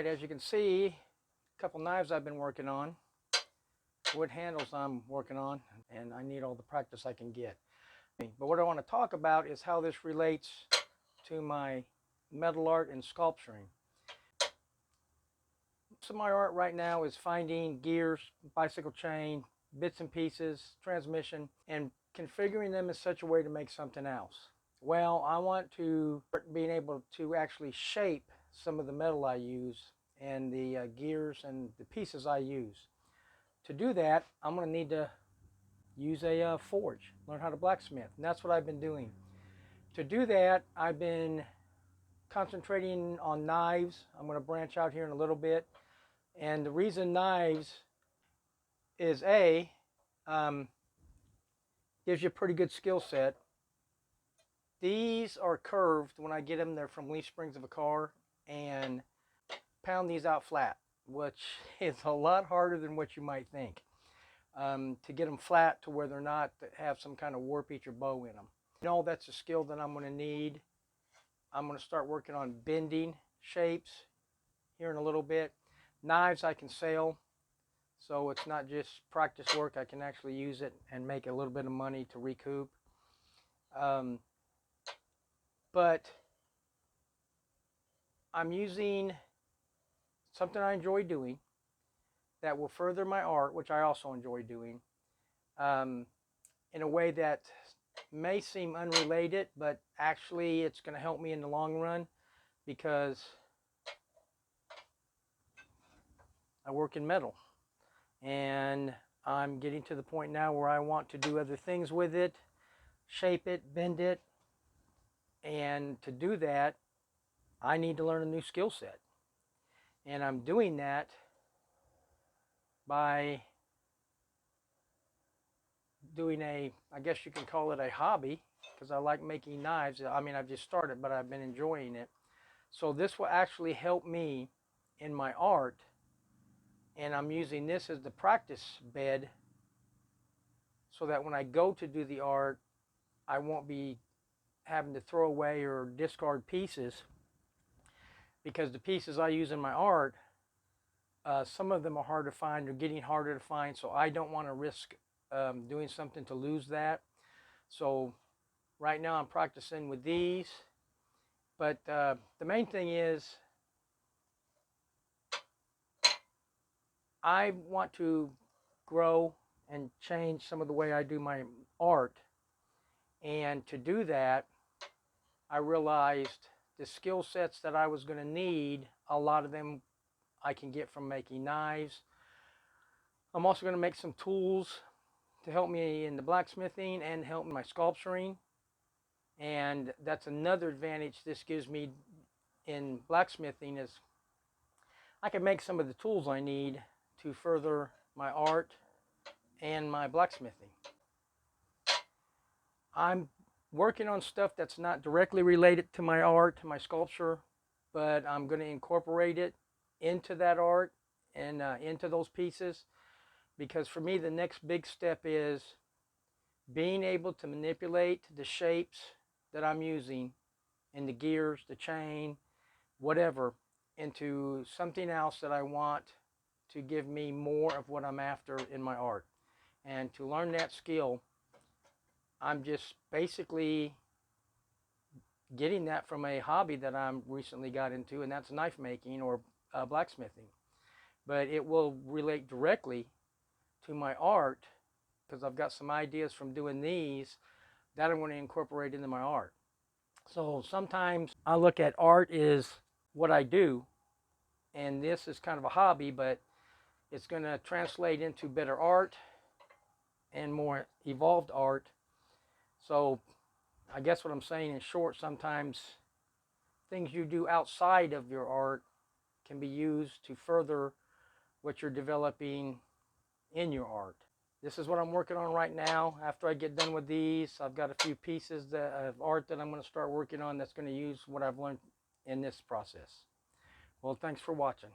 as you can see, a couple knives I've been working on, wood handles I'm working on, and I need all the practice I can get. But what I want to talk about is how this relates to my metal art and sculpturing. Most of my art right now is finding gears, bicycle chain, bits and pieces, transmission, and configuring them in such a way to make something else. Well, I want to start being able to actually shape some of the metal I use and the gears and the pieces I use. To do that, I'm going to need to use a forge, learn how to blacksmith, and that's what I've been doing. To do that, I've been concentrating on knives. I'm going to branch out here in a little bit. And the reason knives is gives you a pretty good skill set. These are curved when I get them. They're from leaf springs of a car, and pound these out flat, which is a lot harder than what you might think. To get them flat to where they're not have some kind of warpage or bow in them. You know, that's a skill that I'm going to need. I'm going to start working on bending shapes here in a little bit. Knives I can sell, so it's not just practice work. I can actually use it and make a little bit of money to recoup. But I'm using something I enjoy doing that will further my art, which I also enjoy doing, in a way that may seem unrelated, but actually it's going to help me in the long run because I work in metal and I'm getting to the point now where I want to do other things with it, shape it, bend it, and to do that I need to learn a new skill set, and I'm doing that by doing I guess you can call it a hobby, because I like making knives. I mean, I've just started, but I've been enjoying it. So this will actually help me in my art, and I'm using this as the practice bed so that when I go to do the art, I won't be having to throw away or discard pieces, because the pieces I use in my art, some of them are hard to find or getting harder to find, so I don't want to risk doing something to lose that. So right now I'm practicing with these, but the main thing is I want to grow and change some of the way I do my art, and to do that I realized the skill sets that I was going to need, a lot of them I can get from making knives. I'm also going to make some tools to help me in the blacksmithing and help my sculpturing, and that's another advantage this gives me in blacksmithing is I can make some of the tools I need to further my art and my blacksmithing. I'm working on stuff that's not directly related to my art, my sculpture, but I'm going to incorporate it into that art and into those pieces, because for me the next big step is being able to manipulate the shapes that I'm using and the gears, the chain, whatever, into something else that I want to give me more of what I'm after in my art. And to learn that skill, I'm just basically getting that from a hobby that I'm recently got into, and that's knife making or blacksmithing. But it will relate directly to my art because I've got some ideas from doing these that I'm going to incorporate into my art. So sometimes I look at art as what I do, and this is kind of a hobby, but it's going to translate into better art and more evolved art. So I guess what I'm saying in short, sometimes things you do outside of your art can be used to further what you're developing in your art. This is what I'm working on right now. After I get done with these, I've got a few pieces of art that I'm going to start working on that's going to use what I've learned in this process. Well, thanks for watching.